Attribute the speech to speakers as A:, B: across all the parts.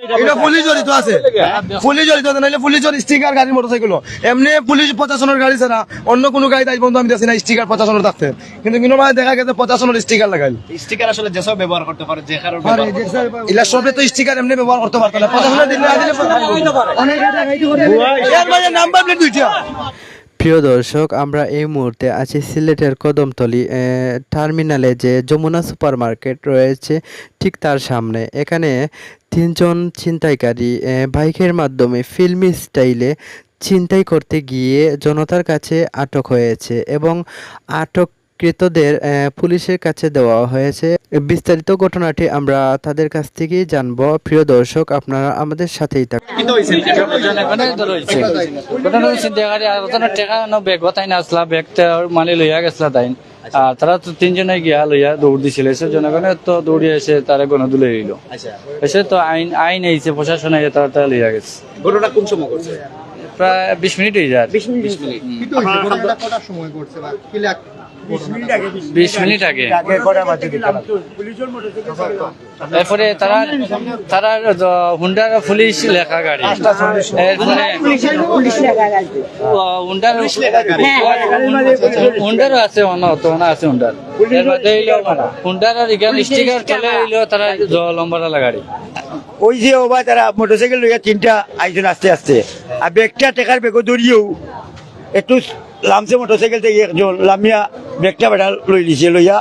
A: এটা পুলিশ জড়িত আছে, পুলিশ জড়িত আছে, নাহলে পুলিশের স্টিকার গাড়ি মোটরসাইকেল এমনি পুলিশ প্রশাসনের গাড়ি ছাড়া অন্য কোনো গাড়ি তাই বন্ধু আমি দেখছি না স্টিকার প্রশাসনের থাকতে, কিন্তু কোনো মানে দেখা গেছে প্রশাসনের স্টিকার লাগাইল।
B: স্টিকার আসলে যেসব ব্যবহার করতে পারে যে কারণে
A: এলা সবে তো স্টিকার এমনি ব্যবহার করতে পারতো না, প্রশাসনের দিলে নাম্বার প্লেট দুইটা।
C: প্রিয় দর্শক, আমরা এই মুহূর্তে আছি সিলেটের কদমতলী টার্মিনালে যে যমুনা সুপার মার্কেট রয়েছে ঠিক তার সামনে। এখানে তিনজন ছিনতাইকারী বাইকের মাধ্যমে ফিল্মি স্টাইলে ছিনতাই করতে গিয়ে জনতার কাছে আটক হয়েছে এবং আটককৃতদের পুলিশের কাছে দেওয়া হয়েছে। বিস্তারিত ঘটনাটি আমরা তাদের কাছ থেকেই জানবো। প্রিয় দর্শক, আপনারা আমাদের সাথেই থাকুন।
D: আর তারা তো তিনজনে গিয়া লইয়া দৌড় দিছিল, জনগণে তো দৌড়ে এসে তারা গণদুলে রইল। এসে তো আইন আইছে, প্রশাসন আইছে, তারা লইয়া গেছে।
B: ঘটনা কোন সময় করছে?
D: প্রায় 20 মিনিট হয়ে যায়।
B: 20 মিনিট।
D: 20 মিনিট আগে। এরপরে তারা হুন্ডার পুলিশ লেখা গাড়ি, হুন্ডারও আছে, আছে হুন্ডার। হুন্ডার আর স্টিকার চলে এলো, তারা লম্বা গাড়ি।
E: ওই যে ওবা তারা মোটরসাইকেল লইয়া তিনটা আইজন আস্তে আস্তে, আর ব্যাগটা টেকার বেগো দৌড়িয়েও একটু লামছে মোটরসাইকেল থেকে একজন লামিয়া ব্যাগটা বেটা লই দিছে, লইয়া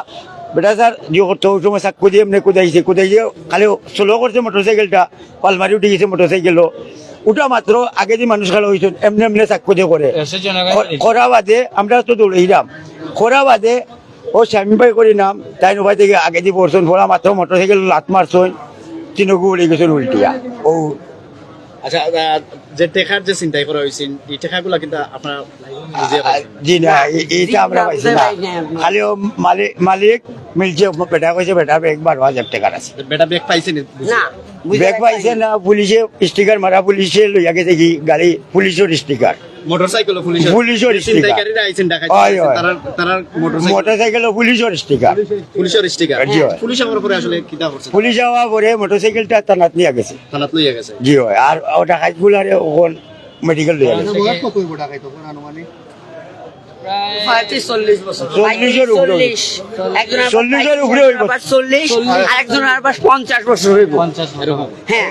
E: বেটা স্যার যে করতো ওই সময় চাক্কু দিয়ে এমনি কুদাইছে খালি স্লো করছে মোটরসাইকেলটা, পালমারি উঠে গেছে মোটরসাইকেলও। ওটা মাত্র আগে যে মানুষ খালো হয়েছে এমনি এমনি চাক্কু দিয়ে করে করা বাদে আমরা তো দৌড়াইলাম, করা বাদে ও স্বামী ভাই করি নাম তাই নভাই থেকে আগে দিয়ে পড়ছেন, পড়া মাত্র মোটরসাইকেল লাত মারছেন, তিনকু উড়ে গেছেন উল্টিয়া। ও
B: আচ্ছা, যে টেকার যে চিন্তাই করা হয়েছে এই টেকাগুলা কিন্তু আপনার
E: জি না, এইটা আমরা পাইছি না, খালি মালিক মিলছে বেটা কইছে বেটা ব্যাগ 12,000 টাকার আছে।
B: বেটা ব্যাগ পাইছেন না?
E: ব্যাগ পাইছে না, পুলিশে স্টিকার মারা, পুলিশে লইয়া গেছে কি গাড়ি পুলিশের স্টিকার,
B: মোটরসাইকেল
E: পুলিশের স্টিকার,
B: চিন্তাইকারীরা আইছেন ঢাকা, তারা
E: মোটরসাইকেল পুলিশের স্টিকার,
B: পুলিশের স্টিকার। পুলিশ আমার পরে আসলে কিটা করছে?
E: পুলিশ যাওয়া পরে মোটরসাইকেলটা থানাত নিয়ে গেছে,
B: থানাত লইয়া গেছে।
E: জি হয়। আর ওটা হাইগুলারে ওখান মেডিকেল লইয়া গেছে।
F: 40 বছর,
E: 40-এর উপরে, 40-এর উপরে হইব,
F: 40 আর একজন আর 50 বছর হইব।
D: 50 এরকম।
F: হ্যাঁ,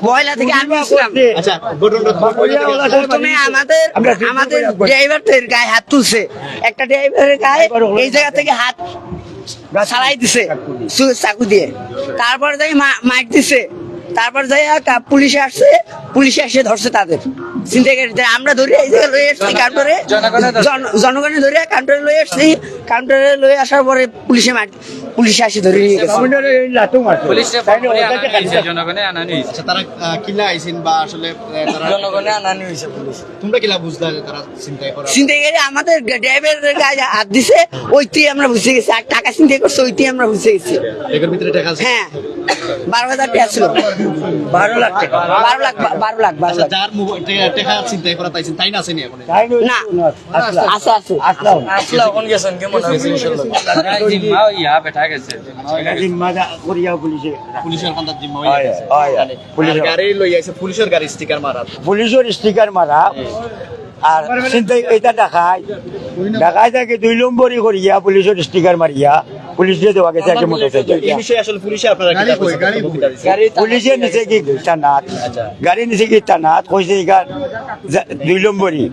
D: পয়লা
F: থেকে আমি ছিলাম।
B: আচ্ছা,
F: প্রথমে আমাদের ড্রাইভারের গায়ে হাত তুলছে, একটা ড্রাইভারের গায়ে এই জায়গা থেকে হাত ছাড়াই দিছে চাকু দিয়ে, তারপর যাই মাইক দিছে, তারপর যাই পুলিশে আসছে, পুলিশে এসে ধরছে তাদের ছিনতাইকারী। আমরা ধরে এই জায়গায় লয়ে এসছি কাউন্টারে, জনগণে ধরে কাউন্টারে লয়ে এসছি, কাউন্টারে লয়ে আসার পরে পুলিশে আসে ধরে নিয়ে গেছে।
D: জনগণে আনানি হয়েছে।
B: আচ্ছা, তারা কিলা আইছেন বা আসলে
F: জনগণে আনানি হয়েছে পুলিশ।
B: তোমরা কিলা বুঝলা যে তারা চিন্তাই করা?
F: ছিনতাইকারী আমাদের ড্রাইভারের গায়ে হাত দিছে, ওইটাই আমরা বুঝে গেছি, আর টাকা চিন্তাই করছে ওইটাই আমরা বুঝে গেছি।
B: এর ভিতরে টাকা আছে?
F: হ্যাঁ, 12,000 টাকা ছিল। 12 লাখ টাকা, 12 লাখ।
B: আচ্ছা, যার টাকা চিন্তাই করা তাইছেন তাই না আসেনি এখন?
F: না, আছে
D: আসলা কোন গেছেন কেমন আছে ইনশাআল্লাহ। জিম্মা ইয়া বেটা গেছে,
B: পুলিশের কান্দার জিম্মা হয়ে গেছে। পুলিশের গাড়ি লই আইছে, পুলিশের গাড়ি স্টিকার মারা,
E: পুলিশের স্টিকার মারা। আর চিন্তা এটা ঢাকায় থাকে 2 নম্বরই করিয়া পুলিশের স্টিকার মারিয়া পুলিশ দিয়ে দেওয়া গেছে একটা মোটরসাইকেল।
B: এই বিষয়ে আসলে পুলিশে আপনারা কি
E: পুলিশে নিচে কি টানাত, গাড়ি নিচে কি টানাত কইছে এখান 2 নম্বরই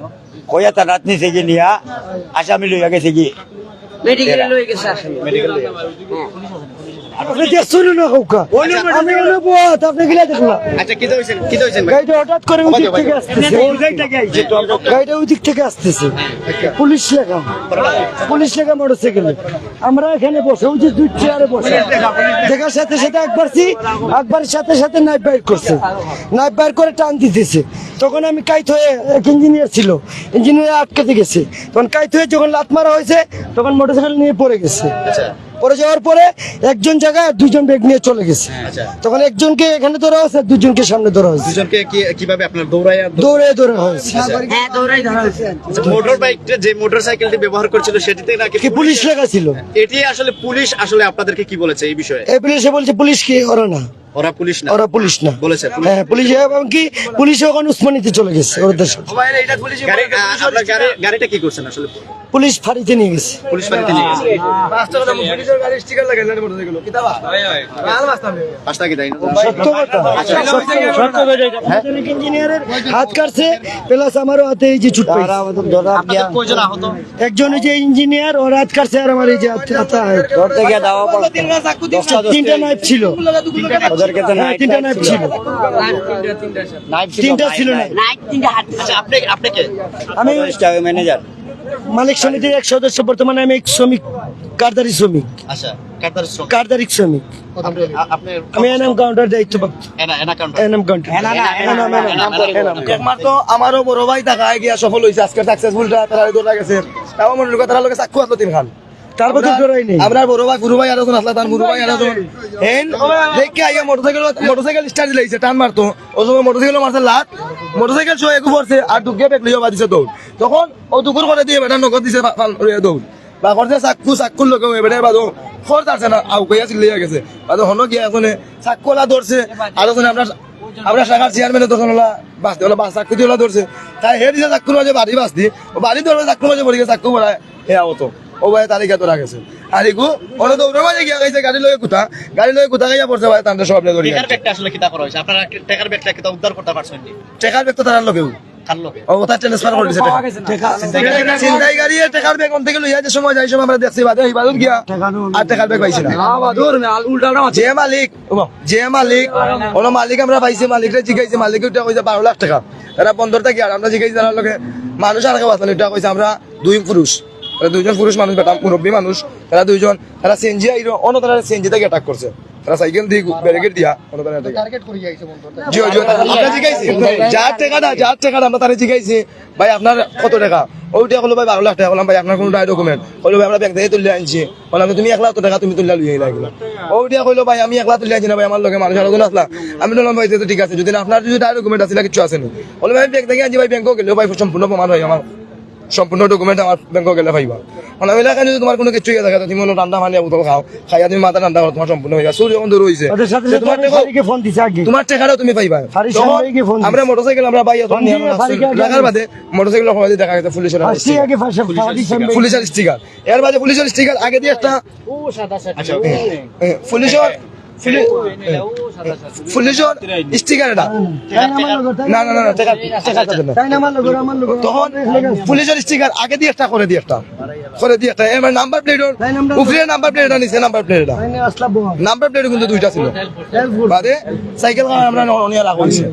E: কইয়া টানাত নিচে কি নিয়া আসামি লইয়া গেছে কি
F: মেডিকেলে লয়ে গেছে আসলে।
B: মেডিকেল
A: আপনি দেখছেন না কাউকা, আমি হলো বহুত আপনি গিলা দেখলা।
B: আচ্ছা, কি হইছেন ভাই?
A: গাড়িটা হঠাৎ করে ওই দিক থেকে আসতেছে, গাড়িটা ওই দিক থেকে আসতেছে, পুলিশ লেখা মোটরসাইকেলে। আমরা এখানে বসে ওই যে 2 চেয়ারে বসে দেখার সাথে সাথে একবারের সাথে সাথে নাইফ বাইর করছে, নাইফ বাইর করে টান দিতেছে। তখন আমি কাইত হয়ে, এক ইঞ্জিনিয়ার ছিল, ইঞ্জিনিয়ার আটকাতে গেছে, তখন কাইত হয়ে যখন লাত মারা হয়েছে তখন মোটরসাইকেল নিয়ে পড়ে গেছে। পরে যাওয়ার পরে একজন জায়গায় 2জন ব্যাগ নিয়ে চলে গেছে। তখন একজনকে এখানে ধরা হয়েছে, 2জনকে সামনে ধরা হয়েছে।
B: দুজনকে কিভাবে আপনার দৌড়ে
F: ধরা হয়েছে। হ্যাঁ, দৌড়াই ধরা হয়েছে।
B: মোটর বাইকটা যে মোটরসাইকেলটি ব্যবহার করছিল সেটিতে নাকি
A: কি পুলিশ লেখা ছিল?
B: এটি আসলে পুলিশ আসলে আপনাদেরকে কি বলেছে এই বিষয়ে?
A: এই পুলিশে বলছে পুলিশ কি ওরা না,
B: ওরা পুলিশ না
A: ওরা পুলিশ না
B: বলেছে
A: হ্যাঁ পুলিশ এবং কি পুলিশ ওখানে উসমানিতে চলে গেছে ওদের সাথে
B: গাড়িটা কি করছেন আসলে
A: পুলিশ ফাঁড়িতে নিয়ে গেছে
B: পুলিশ বাড়িতে নিয়ে গেছে পাঁচটা কি তাই না
A: সত্য কথা ইঞ্জিনিয়ারের হাত কাটছে প্লাস আমারও হাতে এই যে চুট পাইছে।
B: আপনাদের কয়জন আহত
A: একজন এই যে ইঞ্জিনিয়ার ওর হাত কাটছে আর আমার এই যে তিনটা নাইফ ছিল হ্যাঁ, তিনটা নাইফ ছিল তিনটা ছিল না
B: আচ্ছা আপনি কে
A: আমি
E: ম্যানেজার
A: মালিক সমিতির এক সদস্য বর্তমানে আমি এক শ্রমিক কারদারি শ্রমিক
B: আচ্ছা কাতার শ্রমিক
A: কারদারি শ্রমিক
B: আপনি
A: আমি এনাম কাউন্টার দায়িত্বপ্রাপ্ত
B: এনা কাউন্টার
A: এনাম কাউন্টার
G: একমাত্র আমারও বড় ভাই টাকায় গিয়া সফল হয়েছে আজকে সাকসেসফুলটা তারা দৌড়া গেছে তাও মনে লোক তারা লোকে চাক্ষু আসলো 3 খান
A: তারপর তো ডরাই নেই
G: আপনার বড় ভাই গুরু ভাই আর যখন আসলা তার গুরু ভাই আর যখন হেন দেখে আইয়া মোটরসাইকেল স্টার্ট দিলাইছে টান মারতো ও সময় মোটরসাইকেল মারছে লাত মোটরসাইকেল সহ একু পড়ছে আর দুগে বেক লিও বাদিছে দৌড় তখন ও দুকুর করে দিয়ে বেটা নগদ দিছে দৌড় বা করছে চাক্ষুর লোক এবারে বাদো খর যাচ্ছে না আউ কইয়া চিল্লিয়া গেছে বাদো হনো গিয়া এখন চাক্ষুলা ধরছে আর যখন আমরা শাখার চেয়ারম্যানের তখন ওলা বাঁচতে ওলা বাস চাক্ষু দিয়ে ওলা ধরছে তাই হে দিছে চাক্ষুর মাঝে বাড়ি বাঁচতি ও বাড়ি ধরবে চাক্ষুর মাঝে পড়ে গেছে চাক্ষু পড়ায় হে আওতো ও ভাই তালিকা তোরা গেছে আর এগু ওরা দৌড়ে মাঝে গিয়া গেছে গাড়ি লয়ে কুতা গাইয়া পড়ছে ভাই তান্ডে সব ধরে
B: টেকার ব্যাগটা আসলে কিতা করা হয়েছে আপনারা টেকার ব্যাগটা কিতা উদ্ধার করতে পারছেন নি
G: টেকার ব্যাগ তো তার লোকেও
B: খাললো
G: ও ওটা ট্রান্সফার করে দিছে টাকা চিন্তাই গাড়ি টেকার ব্যাগ অন থেকে লইয়া যে সময় যাই সময় আমরা দেখছি বাদে এই বাদুর গিয়া আর টেকার ব্যাগ পাইছি না যে মালিক ওরা মালিক আমরা পাইছি মালিকরে জিগাইছে মালিক ওটা কইছে 12 লাখ টাকা তারা 15 টাকা আর আমরা জিগাইছি তারা লোকে মানুষ আর কেউ আসলে এটা কইছে আমরা দুইজন পুরুষ মানুষ বেটা মুরব্বী মানুষ তারা দুইজন তারা সিএনজি আইরো অন্য তারা সিএনজি থেকে অ্যাটাক করছে তারা সাইকেল দিয়ে ব্যারিকেড দিয়া অন্য তারা টার্গেট করে যাইছে বন্ধু আমরা জিগাইছি যার টাকাটা আমরা তারে জিগাইছি ভাই আপনার কত টাকা ওইটা হলো ভাই 12 লাখ টাকা বললাম ভাই আপনার কোনো ডকুমেন্ট হলো ভাই আমরা ব্যাংক থেকে তুলে আনছি বললাম তুমি 1 লাখ টাকা তুমি তুলে লইয়া লাগলো ওইটা কইলো ভাই আমি 1 লাখ তুলে আনছি না ভাই আমার লগে মানুষ আরো আসলা আমি বললাম ভাই তো ঠিক আছে যদি আপনার যদি ডকুমেন্ট আছে না কিছু আছে না বলে ভাই ব্যাংক থেকে আনছি ভাই ব্যাংকও গেলে ভাই সম্পূর্ণ প্রমাণ হয় আমার সম্পূর্ণ ডকুমেন্ট আমার ব্যাংকে গেলে পাইবা মানে ওই এলাকায় যদি তোমার কোনো কিছু থাকে তুমি হলো ঠান্ডা পানি বোতল খাও খাইয়া তুমি মাথা ঠান্ডা করো তোমার সম্পূর্ণ হয়ে সূর্য যখন দূর হয়েছে
A: ওদের সাথে
G: তোমার
A: ফাঁড়িকে ফোন দিছে আগে
G: তোমার টাকাটাও তুমি পাইবা
A: ফাঁড়ির
G: তখন
A: সামনেই গিয়ে ফোন দিছে।
G: আমরা মোটরসাইকেল আমরা বাইয়া
A: ফোন দিয়ে ফাঁড়িকে আগে
G: লাগার বাদে মোটরসাইকেল সবাই দেখা গেছে পুলিশের
A: ফাঁসি আগে ফাঁড়ির সামনে
G: পুলিশের স্টিকার এর বাদে পুলিশের স্টিকার আগে দিয়ে একটা পুলিশের পুলিশের স্টিকার এটা না না না টাকা না
A: তাই না আমার লোক
G: তখন পুলিশের স্টিকার আগে দিয়ে একটা করে দিয়ে একটা এবার নাম্বার প্লেট উপরে নাম্বার প্লেট নিচে নাম্বার প্লেট
A: তাই না আসলা বল
G: নাম্বার প্লেট কিন্তু দুইটা ছিল বাদে সাইকেল আমরা অনিয়া রাখা হয়েছে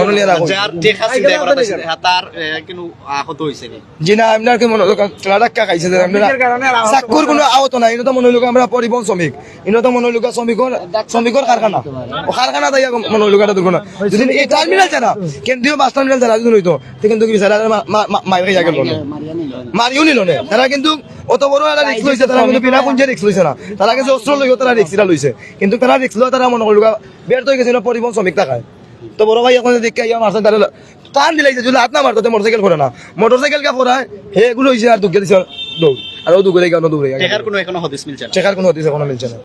G: অনিয়া রাখা
B: যার টেকা চিন্তা করা হয়েছে তার কিন্তু আহত হইছে নি
G: জি না আপনার কি মনে হলো টাকা খাইছে যে আপনারা চাকুর কোনো আহত নাই এটা তো মনে হলো আমরা পরিবহন শ্রমিক এটা তো মনে হলো শ্রমিকর কারখানা ও কারখানা তাই মনে হলো এটা দুর্ঘটনা যদি এই টার্মিনাল জানা কেন্দ্রীয় বাস টার্মিনাল জানা যদি হইতো কিন্তু কি বিচারা মাইর খাইয়া গেল মারিও নিল না তারা কিন্তু অত বড় একটা রিস্ক লইছে তারা কিন্তু বিনা পুঞ্জে রিস্ক লইছে না তারা কিছু অস্ত্র লইও তারা রিস্কটা লইছে কিন্তু তারা রিস্ক লওয়া তারা মনে করলো বের তো গেছিল পরিবহন শ্রমিক টাকায় তো বড় ভাই এখন দেখে মারছে তারা টান দিলাইছে যদি হাত না মারতো মোটরসাইকেল করে না মোটরসাইকেল কে পড়ায় হে এগুলো হয়েছে আর দুঃখে দিছে দৌড় আর ও দুগুলো দৌড়ে
B: টেকার কোনো এখনো হদিস মিলছে না
G: টেকার কোনো হদিস এখনো মিলছে না